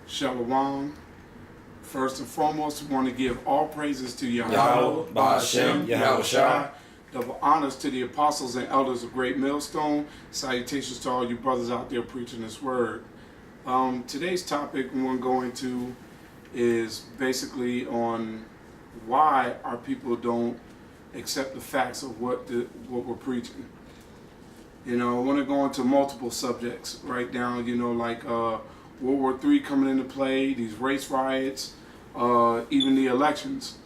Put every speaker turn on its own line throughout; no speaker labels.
Shalom. First and foremost, we want to give all praises to
Yahweh, Ba'ashem, Yahweh Shai.
Double honors to the apostles and elders of Great Millstone. Salutations to all you brothers out there preaching this word. Today's topic we want to go into is basically on why our people don't accept the facts of what we're preaching. You know, I want to go into multiple subjects right now, like World War III coming into play, these race riots, even the elections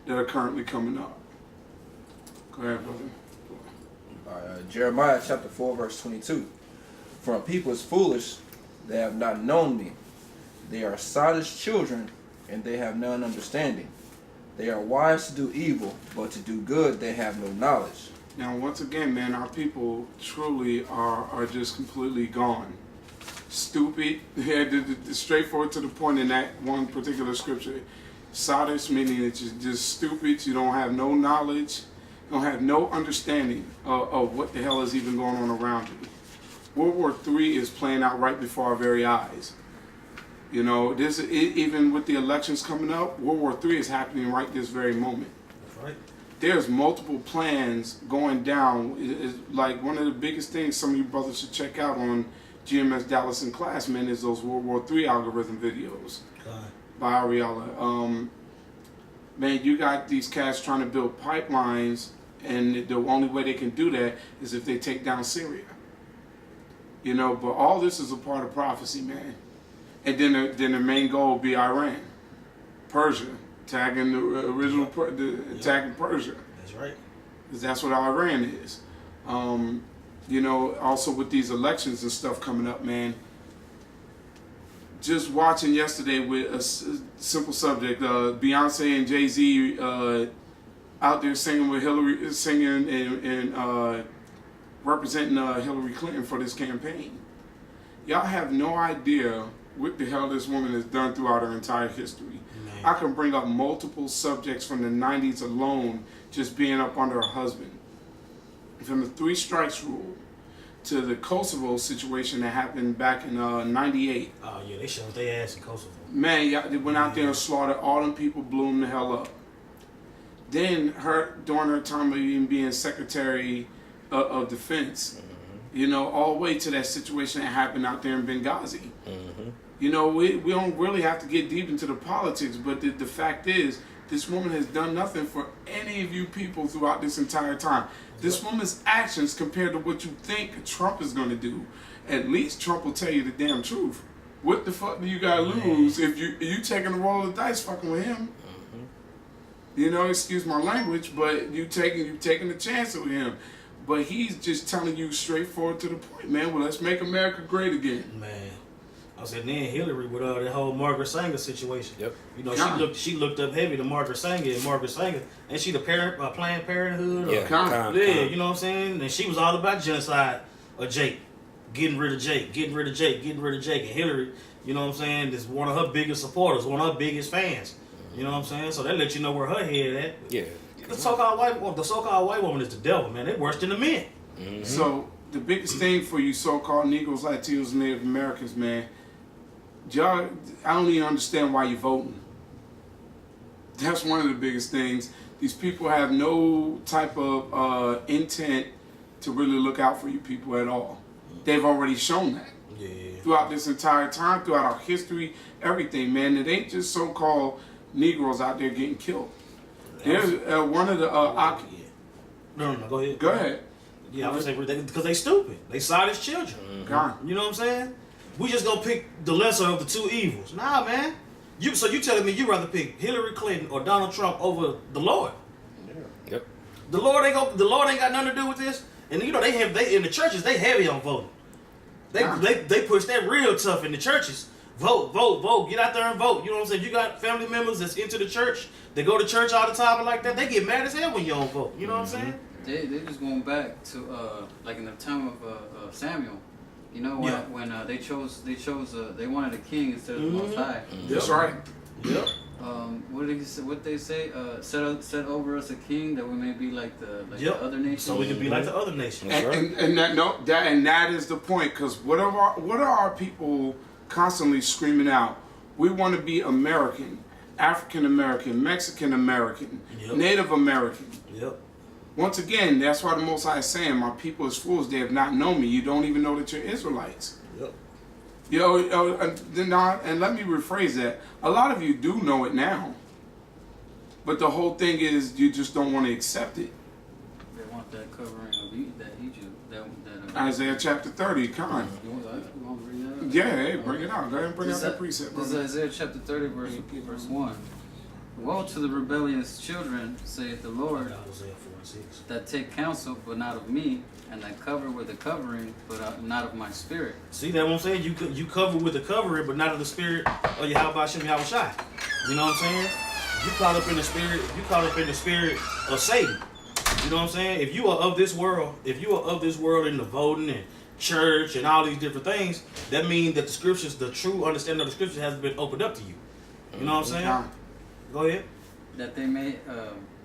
that are currently coming up. Go ahead, brother.
Jeremiah chapter 4, verse 22. For a people is foolish, they have not known me. They are silent children, and they have none understanding. They are wise to do evil, but to do good they have no knowledge.
Now, once again, man, our people truly are just completely gone. Stupid. Yeah, straightforward to the point in that one particular scripture. Sadists, meaning that you're just stupid, you don't have no knowledge, you don't have no understanding of what the hell is even going on around you. World War III is playing out right before our very eyes. You know, even with the elections coming up, World War III is happening right this very moment.
That's right.
There's multiple plans going down. It's like one of the biggest things some of you brothers should check out on GMS Dallas and Classmen is those World War III algorithm videos by Ariella. Man, you got these cats trying to build pipelines, and the only way they can do that is if they take down Syria. You know, but all this is a part of prophecy, man. And then the main goal will be Iran, Persia, tagging the original, attacking Persia.
That's right.
Because that's what Iran is. You know, also with these elections and stuff coming up, man. Just watching yesterday with a simple subject, Beyonce and Jay-Z out there singing with Hillary, singing and representing Hillary Clinton for this campaign. Y'all have no idea what the hell this woman has done throughout her entire history.
Man.
I can bring up multiple subjects from the 90s alone, just being up under her husband. From the three strikes rule to the Kosovo situation that happened back in '98.
Oh yeah, they showed their ass in Kosovo.
Man, they went out there and slaughtered all them people, blew them the hell up. Then during her time of even being Secretary of Defense, you know, all the way to that situation that happened out there in Benghazi. You know, we don't really have to get deep into the politics, but the fact is, this woman has done nothing for any of you people throughout this entire time. This woman's actions compared to what you think Trump is going to do, at least Trump will tell you the damn truth. What the fuck do you got to lose if you taking a roll of the dice fucking with him? You know, excuse my language, but you taking the chance with him. But he's just telling you straightforward to the point, man. Well, let's make America great again.
Man, I said then Hillary with that whole Margaret Sanger situation.
Yep.
You know, she looked up heavy to Margaret Sanger, and she the parent Planned Parenthood.
Yeah,
you know what I'm saying? And she was all about genocide of Jake, getting rid of Jake. And Hillary, you know what I'm saying, is one of her biggest supporters, one of her biggest fans. You know what I'm saying? So that lets you know where her head at.
Yeah.
The so-called white woman is the devil, man. They worse than the men.
So the biggest thing for you so-called Negroes, Latinos, and Native Americans, man, y'all, I don't even understand why you're voting. That's one of the biggest things. These people have no type of intent to really look out for you people at all. They've already shown that.
Yeah.
Throughout this entire time, throughout our history, everything, man. It ain't just so-called Negroes out there getting killed. There's one of the...
No, go ahead.
Go ahead.
Yeah, I would say because they stupid. They silent children. You know what I'm saying? We just gonna pick the lesser of the two evils. Nah, man. So you telling me you rather pick Hillary Clinton or Donald Trump over the Lord?
Yeah. Yep.
The Lord ain't got nothing to do with this. And you know they in the churches they heavy on voting. They push that real tough in the churches. Vote. Get out there and vote. You know what I'm saying? You got family members that's into the church. They go to church all the time and like that. They get mad as hell when you don't vote. You know what I'm saying?
They just going back to like in the time of Samuel. You know when they wanted a king instead of the Most High.
That's right.
Yep.
What they say? Set over us a king that we may be like the other nations.
So we can be like the other nations.
And that is the point. Because what are our people constantly screaming out? We want to be American, African American, Mexican American,
Yep.
Native American.
Yep.
Once again, that's why the Most High is saying, my people is fools, they have not known me. You don't even know that you're Israelites.
Yep.
You know, and let me rephrase that. A lot of you do know it now. But the whole thing is you just don't want to accept it.
They want that covering of that Egypt.
Isaiah chapter 30, come on.
You want to read that up?
Yeah, hey, bring it out. Go ahead and bring out that precept,
This is
brother.
Isaiah chapter 30, verse 1. Woe to the rebellious children, saith the Lord,
Hosea 4:6.
that take counsel, but not of me, and that cover with a covering, but not of my spirit.
See that what I'm saying? You cover with the covering, but not of the spirit of Yahweh Shem Yahweh Shai. You know what I'm saying? You caught up in the spirit. You caught up in the spirit of Satan. You know what I'm saying? If you are of this world, in the voting and church and all these different things, that means that the scriptures, the true understanding of the scriptures, has been opened up to you. You know what I'm saying? Go ahead.
That they may,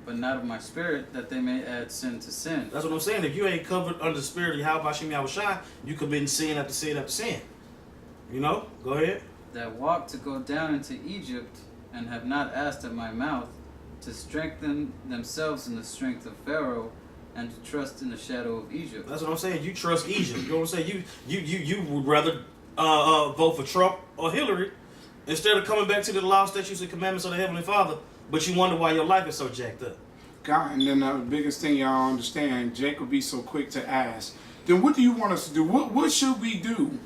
but not of my spirit, that they may add sin to sin.
That's what I'm saying. If you ain't covered under the spirit of Yahweh Shem Yahweh Shai, you commit sin after sin after sin. You know? Go ahead.
That walk to go down into Egypt, and have not asked at my mouth, to strengthen themselves in the strength of Pharaoh, and to trust in the shadow of Egypt.
That's what I'm saying. You trust Egypt. You know what I'm saying? You would rather vote for Trump or Hillary instead of coming back to the law, statutes, and commandments of the Heavenly Father, but you wonder why your life is so jacked up.
God, and then the biggest thing y'all understand, Jacob be so quick to ask, then what do you want us to do? What should we do?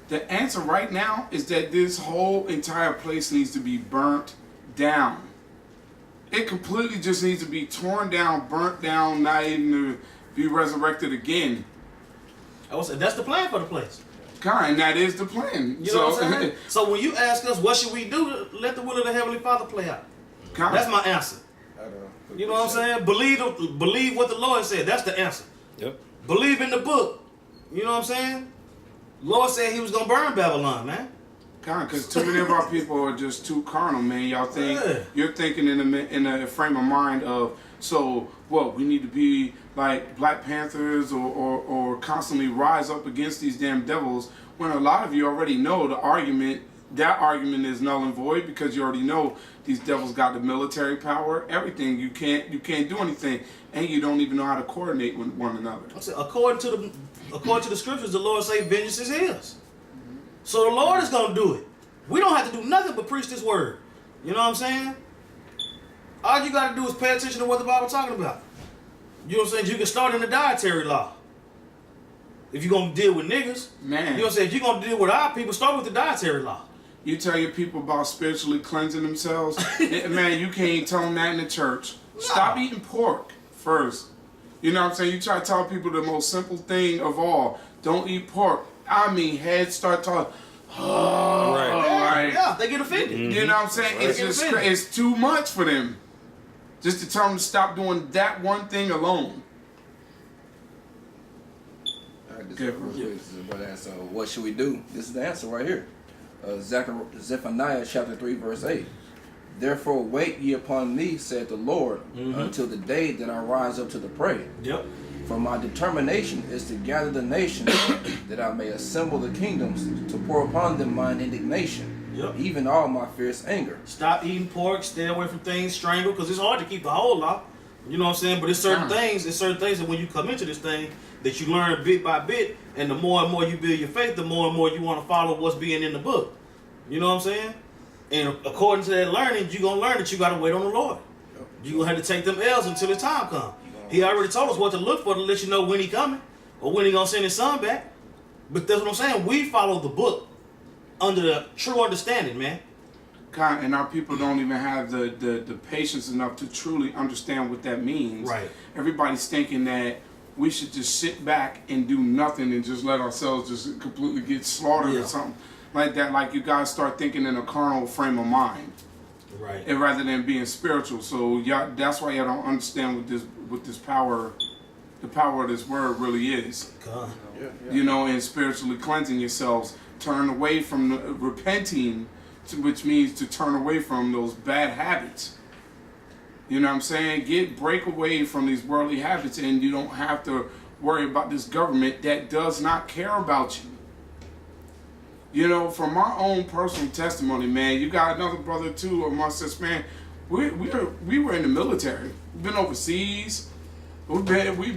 The answer right now is that this whole entire place needs to be burnt down. It completely just needs to be torn down, burnt down, not even to be resurrected again.
I was saying that's the plan for the place.
God, and that is the plan.
You know what I'm saying? So when you ask us what should we do, let the will of the Heavenly Father play out.
God,
That's my answer. You know what I'm saying? Believe what the Lord said. That's the answer.
Yep.
Believe in the book. You know what I'm saying? Lord said He was gonna burn Babylon, man.
God, because too many of our people are just too carnal, man. Y'all think
Yeah.
you're thinking in a frame of mind of, so what? We need to be like Black Panthers or constantly rise up against these damn devils. When a lot of you already know that argument is null and void, because you already know these devils got the military power, everything. You can't do anything, and you don't even know how to coordinate with one another.
I said, according to the scriptures, the Lord say vengeance is His. So the Lord is gonna do it. We don't have to do nothing but preach this word. You know what I'm saying? All you gotta do is pay attention to what the Bible's talking about. You know what I'm saying? You can start in the dietary law. If you're gonna deal with niggas,
Man.
you know what I'm saying? If you're gonna deal with our people, start with the dietary law.
You tell your people about spiritually cleansing themselves, man, you can't tell them that in the church. Stop eating pork first. You know what I'm saying? You try to tell people the most simple thing of all. Don't eat pork. I mean, heads start talking. Oh,
Right.
Yeah, they get offended.
You know what I'm saying? It's just it's too much for them. Just to tell them to stop doing that one thing alone.
So what should we do? This is the answer right here. Zephaniah chapter 3 verse 8. Therefore wait ye upon me, said the Lord, until the day that I rise up to the prey.
Yep.
For my determination is to gather the nations, that I may assemble the kingdoms, to pour upon them mine indignation,
Yep.
even all my fierce anger.
Stop eating pork, stay away from things strangled, because it's hard to keep the whole law. You know what I'm saying? But it's certain things that when you come into this thing, that you learn bit by bit, and the more and more you build your faith, the more and more you want to follow what's being in the book. You know what I'm saying? And according to that learning, you're going to learn that you got to wait on the Lord. You're going to have to take them L's until the time comes. He already told us what to look for to let you know when He coming, or when He going to send His Son back. But that's what I'm saying. We follow the book under the true understanding, man.
God, and our people don't even have the patience enough to truly understand what that means.
Right.
Everybody's thinking that we should just sit back and do nothing and just let ourselves just completely get slaughtered or something like that. Like, you guys start thinking in a carnal frame of mind,
Right.
and rather than being spiritual. So y'all, that's why y'all don't understand what this power, the power of this word really is.
God.
You know, and spiritually cleansing yourselves, turn away from repenting, which means to turn away from those bad habits. You know what I'm saying? Break away from these worldly habits, and you don't have to worry about this government that does not care about you. You know, from my own personal testimony, man, you got another brother too amongst us, man. We were in the military. We've been overseas. We've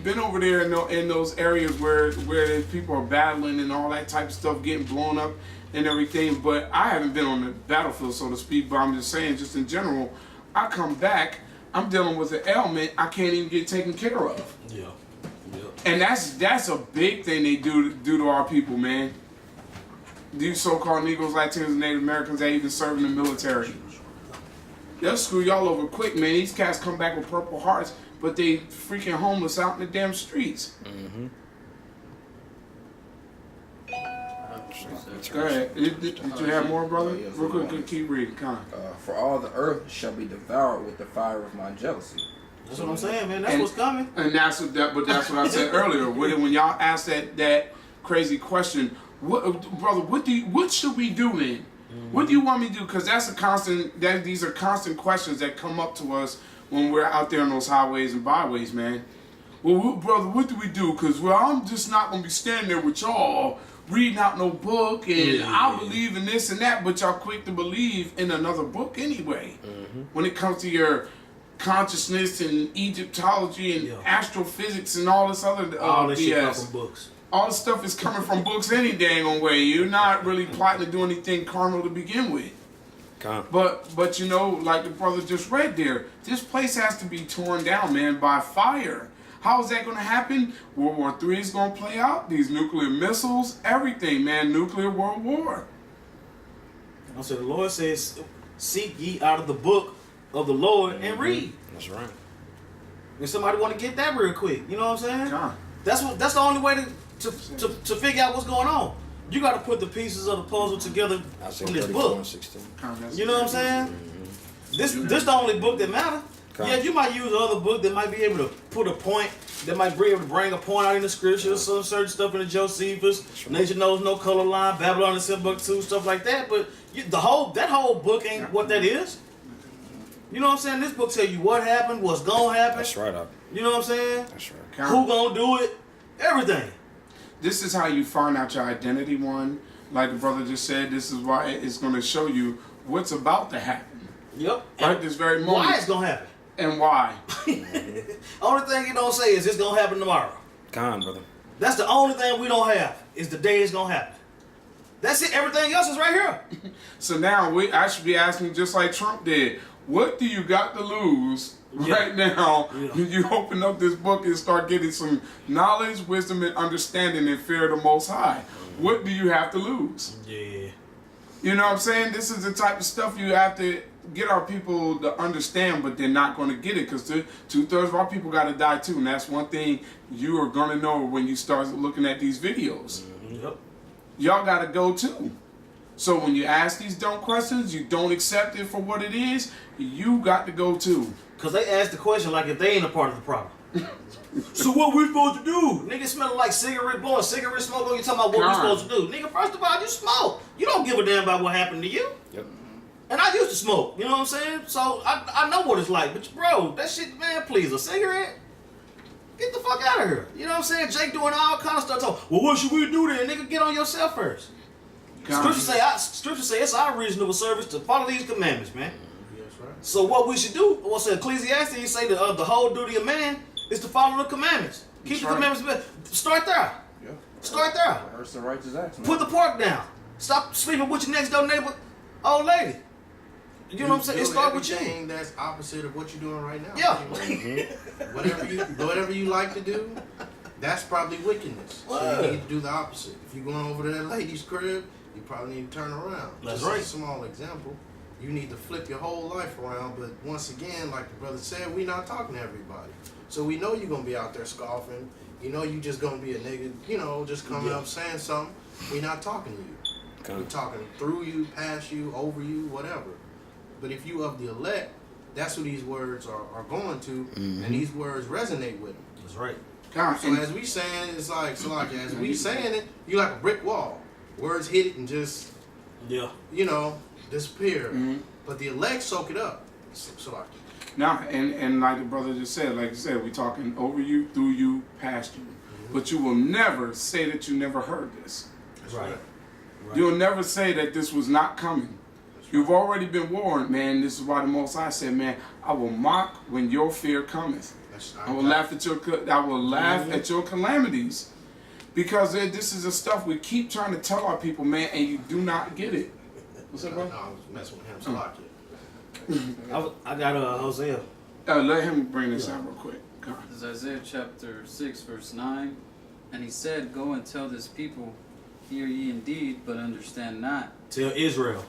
been over there in those areas where people are battling and all that type of stuff, getting blown up and everything. But I haven't been on the battlefield, so to speak. But I'm just saying, just in general, I come back, I'm dealing with an ailment I can't even get taken care of.
Yeah.
And that's a big thing they do to our people, man. These so-called Negroes, Latinos, and Native Americans that even serve in the military. They'll screw y'all over quick, man. These cats come back with Purple Hearts, but they freaking homeless out in the damn streets.
Mm-hmm.
Go ahead. Did you have more, brother?
Yes,
Real quick,
yes.
keep reading. Come on.
For all the earth shall be devoured with the fire of my jealousy.
That's what I'm saying, man. That's
And-
what's coming.
And that's what I said earlier. When y'all asked that crazy question, what should we do then? What do you want me to do? Because these are constant questions that come up to us when we're out there on those highways and byways, man. Well, brother, what do we do? Because I'm just not gonna be standing there with y'all reading out no book and I believe in this and that, but y'all quick to believe in another book anyway. When it comes to your consciousness and Egyptology and astrophysics and all this other
All this shit come
BS.
from books.
All this stuff is coming from books any dang on way. You're not really plotting to do anything carnal to begin with. But you know, like the brother just read there, this place has to be torn down, man, by fire. How is that going to happen? World War III is going to play out. These nuclear missiles, everything, man. Nuclear world war.
I said the Lord says, "Seek ye out of the book of the Lord and read."
That's right.
And somebody want to get that real quick. You know what I'm saying?
God.
That's the only way to figure out what's going on. You got to put the pieces of the puzzle together
I say
from this
34
book.
and 16.
You know what I'm saying? This the only book that matters.
Okay.
Yeah, you might use another book that might be able to put a point, that might be able to bring a point out in the scriptures, some certain stuff in the Josephus,
right.
Nature Knows No Color Line, Babylon and Timbuktu, stuff like that. But that whole book ain't what that is. You know what I'm saying? This book tell you what happened, what's gonna happen.
That's right.
You know what I'm saying?
That's right.
God.
Who gonna do it? Everything.
This is how you find out your identity, one. Like the brother just said, this is why it's going to show you what's about to happen.
Yep.
Right this very moment.
Why it's gonna happen?
And why.
Only thing you don't say is it's gonna happen tomorrow.
Come on, brother.
That's the only thing we don't have is the day it's gonna happen. That's it. Everything else is right here.
So now I should be asking just like Trump did. What do you got to lose right now when you open up this book and start getting some knowledge, wisdom, and understanding and fear of the Most High? What do you have to lose?
Yeah.
You know what I'm saying? This is the type of stuff you have to get our people to understand, but they're not going to get it because 2/3 of our people got to die too. And that's one thing you are going to know when you start looking at these videos.
Yep.
Y'all got to go too. So when you ask these dumb questions, you don't accept it for what it is, you got to go too.
Because they ask the question like if they ain't a part of the problem. So what we supposed to do? Nigga smelling like blowing cigarette smoke on you talking about what we supposed to do. Nigga, first of all, you smoke. You don't give a damn about what happened to you.
Yep.
And I used to smoke, you know what I'm saying? So I know what it's like. But bro, that shit, man, please, a cigarette? Get the fuck out of here. You know what I'm saying? Jake doing all kind of stuff. Talking, well, what should we do then? Nigga, get on yourself first. Scripture say it's our reasonable service to follow these commandments, man.
That's right.
So what we should do, what's Ecclesiastes, you say the whole duty of man is to follow the commandments. Keep the commandments. Start there.
Yeah.
Start there.
Hurts the righteous acts, man.
Put the pork down. Stop sleeping with your next door neighbor, old lady. You know what I'm saying? It
Do
start with you.
everything that's opposite of what you're doing right now.
Yeah.
Whatever you like to do, that's probably wickedness. So
Word.
you need to do the opposite. If you're going over to that lady's crib, you probably need to turn around.
That's
Just
right.
a small example. You need to flip your whole life around. But once again, like the brother said, we're not talking to everybody. So we know you're gonna be out there scoffing. You know you just gonna be a nigga, you know, just coming up saying something. We're not talking to you. We're talking through you, past you, over you, whatever. But if you of the elect, that's who these words are going to, and these words resonate with them.
That's right.
God,
So as we saying it, it's like, as we saying it, you like a brick wall. Words hit it and just,
Yeah.
you know, disappear. But the elect soak it up. So like,
now, and like the brother just said, like you said, we're talking over you, through you, past you. But you will never say that you never heard this.
that's
Right.
right.
Right.
You'll never say that this was not coming. You've already been warned, man. This is why the Most High said, man, I will mock when your fear cometh. I will laugh at your calamities. Because this is the stuff we keep trying to tell our people, man, and you do not get it. What's up, bro?
No, I was messing with him.
I got Hosea.
Let him bring this out real quick. Come on.
This is Isaiah chapter 6, verse 9. And he said, Go and tell this people, hear ye indeed, but understand not.
Tell Israel.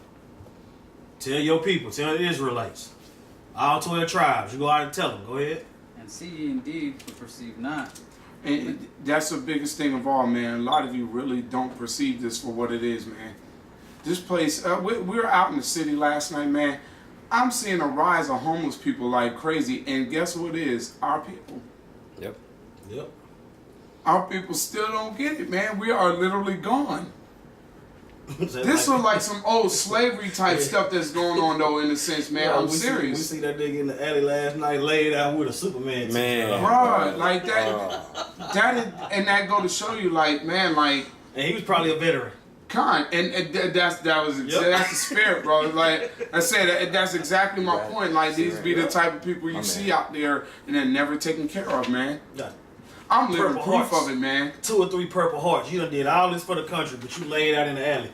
Tell your people. Tell the Israelites. All 12 tribes. You go out and tell them. Go ahead.
And see ye indeed, but perceive not.
And that's the biggest thing of all, man. A lot of you really don't perceive this for what it is, man. This place, we were out in the city last night, man. I'm seeing a rise of homeless people like crazy. And guess what it is? Our people.
Yep.
Our people still don't get it, man. We are literally gone. This
This
was like some old slavery type stuff that's going on, though, in a sense, man. I'm serious.
We see that nigga in the alley last night laid out with a Superman.
Man.
Bruh, like that, and that go to show you, like, man, like,
And he was probably a veteran.
and that's the spirit, bro. Like I said, that's exactly my point. Like, these be the type of people you see out there, and they're never taken care of, man.
Yeah.
I'm living
Purple
proof
Hearts.
of it, man.
2 or 3 Purple Hearts. You done did all this for the country, but you laid out in the alley.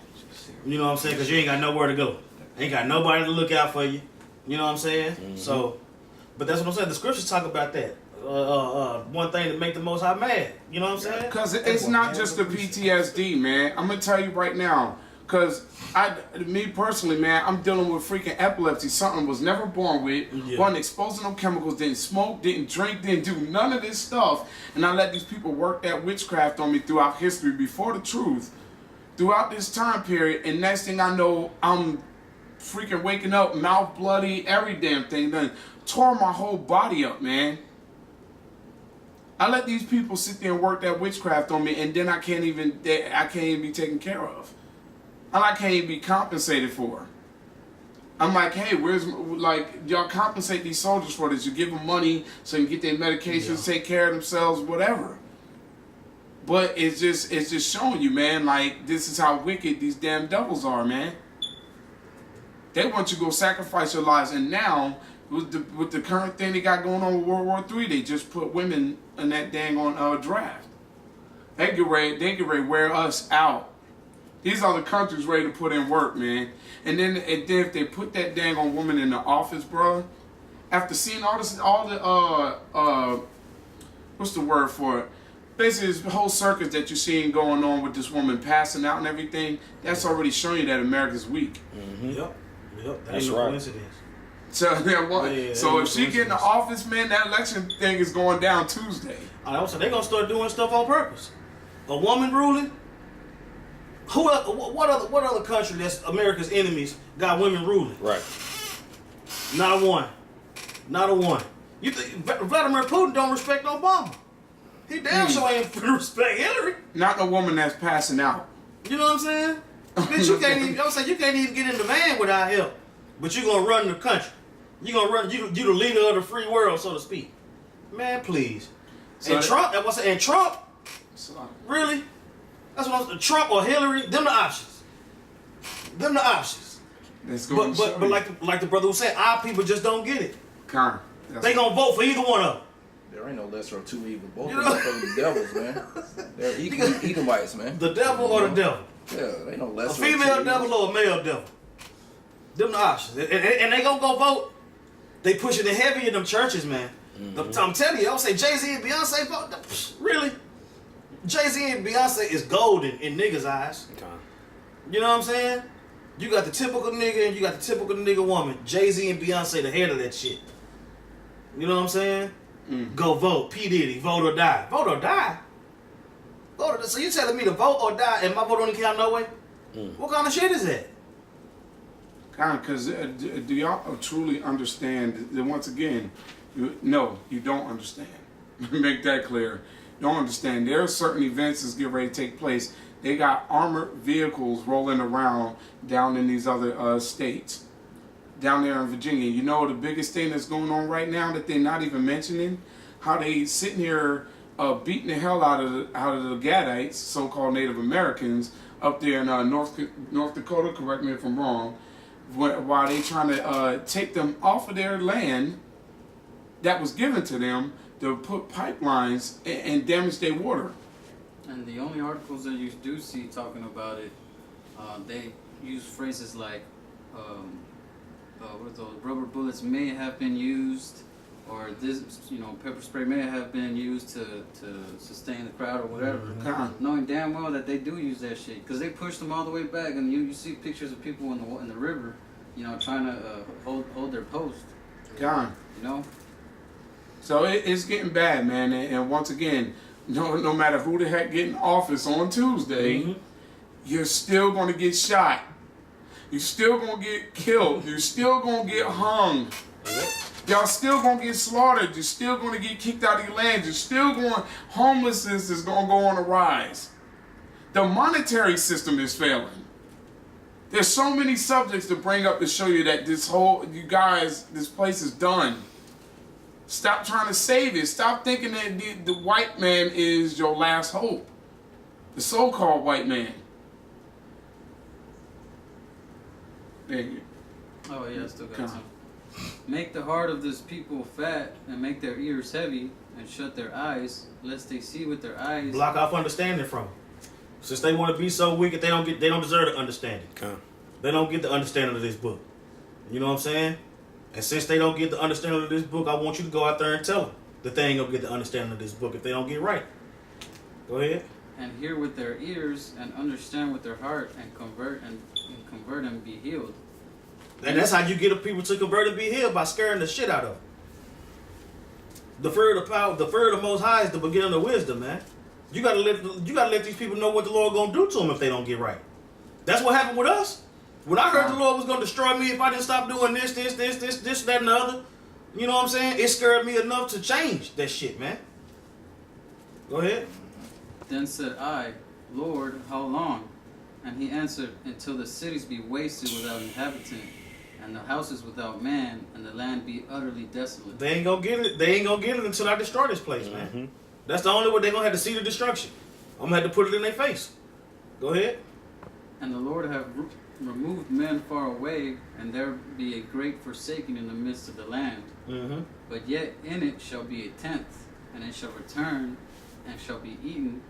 You know what I'm saying? Because you ain't got nowhere to go. Ain't got nobody to look out for you. You know what I'm saying?
Mm-hmm.
So, but that's what I'm saying. The scriptures talk about that. One thing to make the Most High mad. You know what I'm saying?
Because it's not just the PTSD, man. I'm going to tell you right now. Because me personally, man, I'm dealing with freaking epilepsy. Something was never born with.
Yeah.
Wasn't exposed to no chemicals. Didn't smoke. Didn't drink. Didn't do none of this stuff. And I let these people work that witchcraft on me throughout history, before the truth, throughout this time period. And next thing I know, I'm freaking waking up, mouth bloody, every damn thing. Then tore my whole body up, man. I let these people sit there and work that witchcraft on me, and then I can't even be taken care of. And I can't even be compensated for. I'm like, hey, y'all compensate these soldiers for this. You give them money so they can get their medications, take care of themselves, whatever. But it's just showing you, man, like, this is how wicked these damn devils are, man. They want you to go sacrifice your lives, and now, with the current thing they got going on with World War III, they just put women in that dang on draft. They get ready to wear us out. These are the countries ready to put in work, man. And then if they put that dang on woman in the office, bro, after seeing what's the word for it? Basically, this whole circus that you're seeing going on with this woman passing out and everything, that's already showing you that America's weak.
Mm-hmm. Yep. That
That's
ain't no
right.
coincidence.
So, so if she get in the
coincidence.
office, man, that election thing is going down Tuesday.
I was saying they're gonna start doing stuff on purpose. A woman ruling. What other country that's America's enemies got women ruling?
Right.
Not a one. Not a one. You think Vladimir Putin don't respect Obama? He damn sure ain't respect Hillary.
Not a woman that's passing out.
You know what I'm saying? Bitch, you can't even. I'm saying you can't even get in the van without help. But you gonna run the country. You gonna run. You the leader of the free world, so to speak. Man, please.
So
and Trump. Really? That's what I'm saying. Trump or Hillary. Them the options. Them the options.
Let's go.
But like the brother was saying, our people just don't get it. They gonna vote for either one of them.
There ain't no lesser of two evils. Both
You
of
know?
them are the devils, man. They're equal Edomites, man.
The devil or the devil.
Yeah, there ain't no
A
lesser
female
of two
devil
evils.
or a male devil. Them the options. And they gonna go vote. They pushing it heavy in them churches, man. I'm telling you, I would say Jay-Z and Beyonce vote. Really? Jay-Z and Beyonce is golden in niggas' eyes. You know what I'm saying? You got the typical nigga and you got the typical nigga woman. Jay-Z and Beyonce the head of that shit. You know what I'm saying? Go vote. P. Diddy, vote or die. Vote or die? So you telling me to vote or die and my vote don't count no way? What kind of shit is that?
Because do y'all truly understand that once again, no, you don't understand. Make that clear. You don't understand. There are certain events that's getting ready to take place. They got armored vehicles rolling around down in these other states. Down there in Virginia. You know the biggest thing that's going on right now that they're not even mentioning? How they sitting here beating the hell out of the Gadites, so-called Native Americans, up there in North Dakota. Correct me if I'm wrong. While they trying to take them off of their land that was given to them to put pipelines and damage their water.
And the only articles that you do see talking about it, they use phrases like, what are those, rubber bullets may have been used, or this, pepper spray may have been used to sustain the crowd or whatever. Knowing damn well that they do use that shit, because they pushed them all the way back, and you see pictures of people in the river, trying to hold their post.
God. So it's getting bad, man. And once again, no matter who the heck get in office on Tuesday, you're still going to get shot. You're still going to get killed. You're still going to get hung. Y'all still going to get slaughtered. You're still going to get kicked out of your land. You're still homelessness is going to go on a rise. The monetary system is failing. There's so many subjects to bring up to show you that this place is done. Stop trying to save it. Stop thinking that the white man is your last hope. The so-called white man. There you go.
Oh yeah, I still got some. Make the heart of this people fat, and make their ears heavy, and shut their eyes, lest they see with their eyes.
Block off understanding from them. Since they want to be so wicked, they don't deserve the understanding. They don't get the understanding of this book. You know what I'm saying? And since they don't get the understanding of this book, I want you to go out there and tell them that they ain't gonna get the understanding of this book if they don't get right. Go ahead.
And hear with their ears, and understand with their heart, and convert and be healed.
And that's how you get people to convert and be healed, by scaring the shit out of them. The fear of the power, the fear of the Most High is the beginning of wisdom, man. You gotta let these people know what the Lord gonna do to them if they don't get right. That's what happened with us. When I heard the Lord was gonna destroy me if I didn't stop doing this, that, and the other, you know what I'm saying? It scared me enough to change that shit, man. Go ahead.
Then said I, Lord, how long? And he answered, until the cities be wasted without inhabitant, and the houses without man, and the land be utterly desolate.
They ain't gonna get it. They ain't gonna get it until I destroy this place, man. That's the only way they're gonna have to see the destruction. I'm gonna have to put it in their face. Go ahead.
And the Lord have removed men far away, and there be a great forsaking in the midst of the land. But yet in it shall be a tenth, and it shall return, and shall be eaten,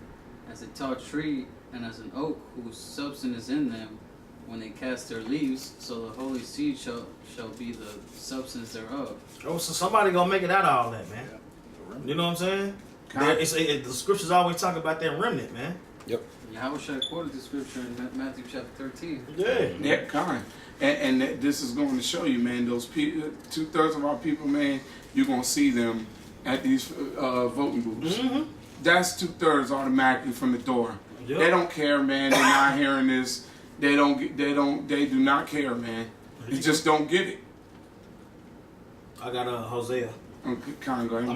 as a tall tree, and as an oak whose substance is in them, when they cast their leaves, so the holy seed shall be the substance thereof.
Oh, so somebody gonna make it out of all that, man. You know what I'm saying? The scriptures always talk about that remnant, man.
Yep.
Yahushua quoted the scripture in Matthew chapter 13.
Yeah.
Kind. And this is going to show you, man, those people, 2/3 of our people, man, you're going to see them at these voting booths. That's 2/3 automatically from the door.
Yep.
They don't care, man. They're not hearing this. They do not care, man. They just don't get it.
I got Hosea.
Okay, kind of go ahead.
I'm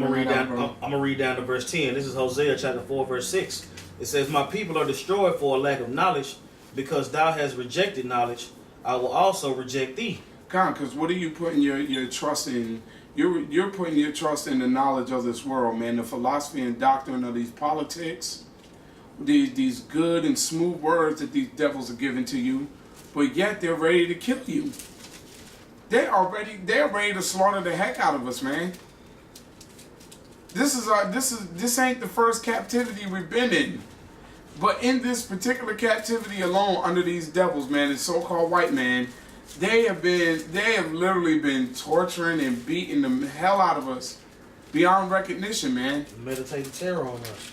gonna read down to verse 10. This is Hosea chapter 4, verse 6. It says, "My people are destroyed for a lack of knowledge, because thou hast rejected knowledge. I will also reject thee."
Because what are you putting your trust in? You're putting your trust in the knowledge of this world, man. The philosophy and doctrine of these politics, these good and smooth words that these devils are giving to you, but yet they're ready to kill you. They're ready to slaughter the heck out of us, man. This ain't the first captivity we've been in. But in this particular captivity alone, under these devils, man, the so-called white man, they have literally been torturing and beating the hell out of us beyond recognition, man.
Meditating terror on us.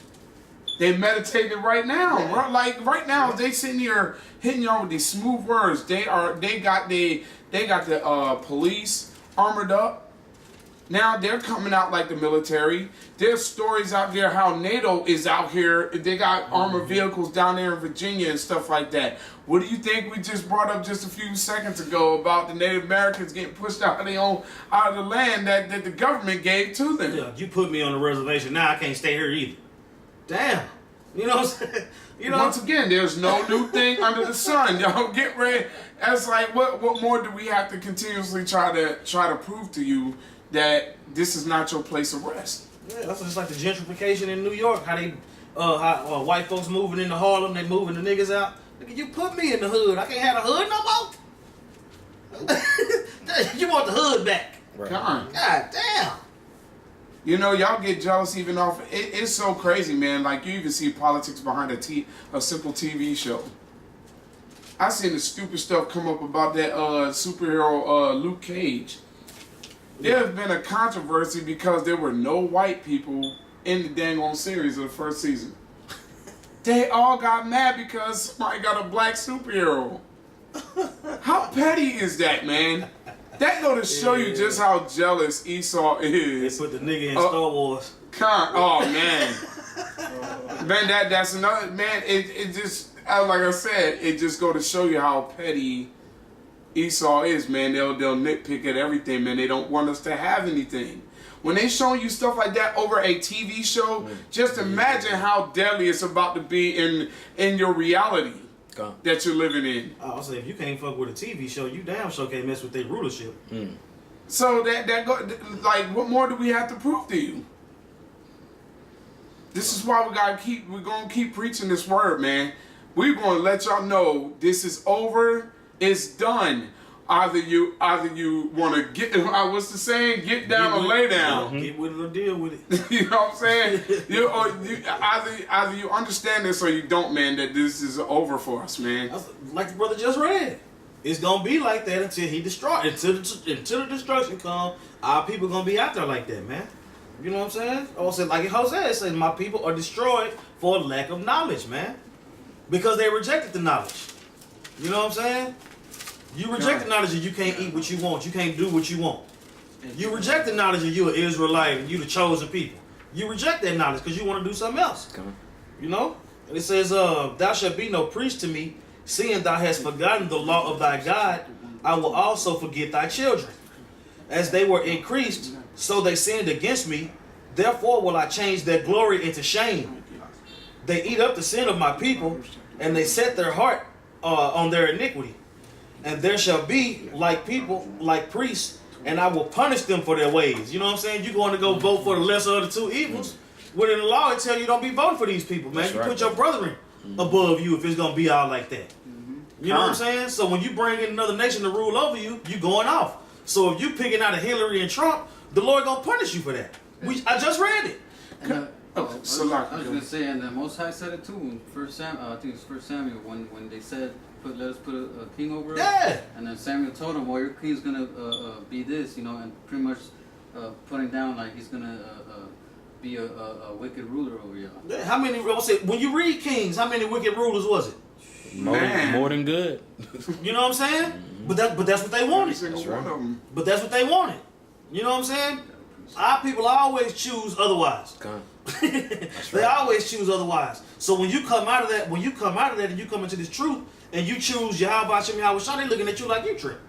They meditated right now. Yeah. Like right now, they sitting here hitting y'all with these smooth words. They got the police armored up. Now they're coming out like the military. There's stories out there how NATO is out here. They got armored vehicles down there in Virginia and stuff like that. What do you think we just brought up just a few seconds ago about the Native Americans getting pushed out of the land that the government gave to them?
Yeah, you put me on the reservation. Now I can't stay here either. Damn. You know what I'm saying?
Once again, there's no new thing under the sun. Y'all get ready. That's like, what more do we have to continuously try to prove to you that this is not your place of rest?
Yeah, that's just like the gentrification in New York. How they, how white folks moving into Harlem, they moving the niggas out. Nigga, you put me in the hood. I can't have the hood no more. You want the hood back?
Right.
God.
God damn.
You know, y'all get jealous even off. It's so crazy, man. Like, you even see politics behind a simple TV show. I seen the stupid stuff come up about that superhero Luke Cage. There has been a controversy because there were no white people in the dang on series of the first season. They all got mad because somebody got a black superhero. How petty is that, man? That go to show you just how jealous Esau
They
is.
put the nigga in Star Wars.
Oh man, man, that's another man. It just like I said, it just go to show you how petty Esau is, man. They'll nitpick at everything, man. They don't want us to have anything. When they showing you stuff like that over a TV show, just imagine how deadly it's about to be in your reality that you're living in.
I'll say if you can't fuck with a TV show, you damn sure can't mess with their rulership.
So like, what more do we have to prove to you? This is why we're gonna keep preaching this word, man. We're gonna let y'all know this is over, it's done. Either you want to get, what's the saying? Get down or lay down.
Get with it or deal with it.
You know what I'm saying? Either you understand this or you don't, man. That this is over for us, man.
Like the brother just read. It's gonna be like that until he destroy. Until the destruction come, our people gonna be out there like that, man. You know what I'm saying? Also, like Hosea, it says, my people are destroyed for lack of knowledge, man. Because they rejected the knowledge. You know what I'm saying? You reject the knowledge that you can't eat what you want. You can't do what you want. You reject the knowledge that you're an Israelite and you the chosen people. You reject that knowledge because you want to do something else. You know? And it says, thou shalt be no priest to me, seeing thou hast forgotten the law of thy God, I will also forget thy children. As they were increased, so they sinned against me. Therefore will I change their glory into shame. They eat up the sin of my people, and they set their heart on their iniquity. And there shall be like people, like priests, and I will punish them for their ways. You know what I'm saying? You're going to go vote for the lesser of the two evils. Within the law, it tell you don't be voting for these people, man.
That's
you
right.
put your brethren above you if it's going to be all like that. You know what I'm saying? So when you bring in another nation to rule over you, you going off. So if you picking out a Hillary and Trump, the Lord going to punish you for that. I just read it.
And I was
Salaki.
gonna say, and the Most High said it too in I think it's First Samuel when they said, let us put a king over us.
Yeah.
And then Samuel told him, well, your king's gonna be this, you know, and pretty much putting down like he's gonna be a wicked ruler over you.
Yeah, how many? When you read Kings, how many wicked rulers was it?
More than good.
You know what I'm saying? But that's what they wanted.
Single one of them.
But that's what they wanted. You know what I'm saying? Our people always choose otherwise. They always choose otherwise. So when you come out of that, and you come into this truth, and you choose Yahweh Shem Yahweh Shah, they looking at you like you tripped.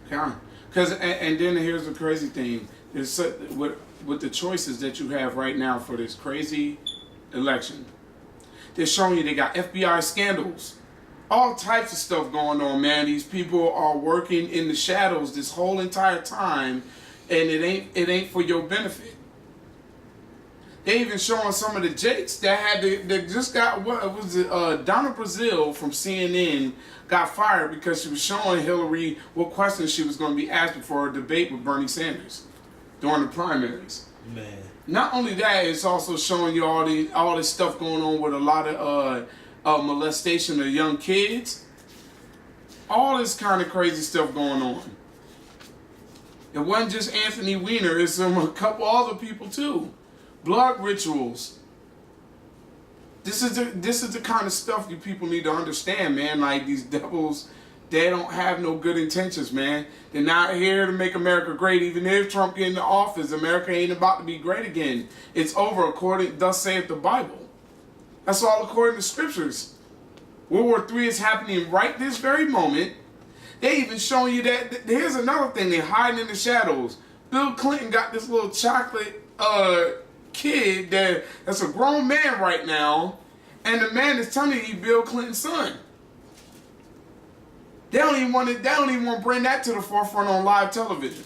Because and then here's the crazy thing: is with the choices that you have right now for this crazy election, they're showing you they got FBI scandals, all types of stuff going on, man. These people are working in the shadows this whole entire time, and it ain't for your benefit. They even showing some of the jakes that just got, what was it, Donna Brazile from CNN got fired because she was showing Hillary what questions she was going to be asked before a debate with Bernie Sanders during the primaries.
Man.
Not only that, it's also showing you all this stuff going on with a lot of molestation of young kids. All this kind of crazy stuff going on. It wasn't just Anthony Weiner, it's a couple other people too. Blood rituals. This is the kind of stuff you people need to understand, man. Like, these devils, they don't have no good intentions, man. They're not here to make America great. Even if Trump get into office, America ain't about to be great again. It's over, thus saith the Bible. That's all according to scriptures. World War III is happening right this very moment. They even showing you that. Here's another thing, they hiding in the shadows. Bill Clinton got this little chocolate kid that's a grown man right now, and the man is telling you he's Bill Clinton's son. They don't even want to bring that to the forefront on live television.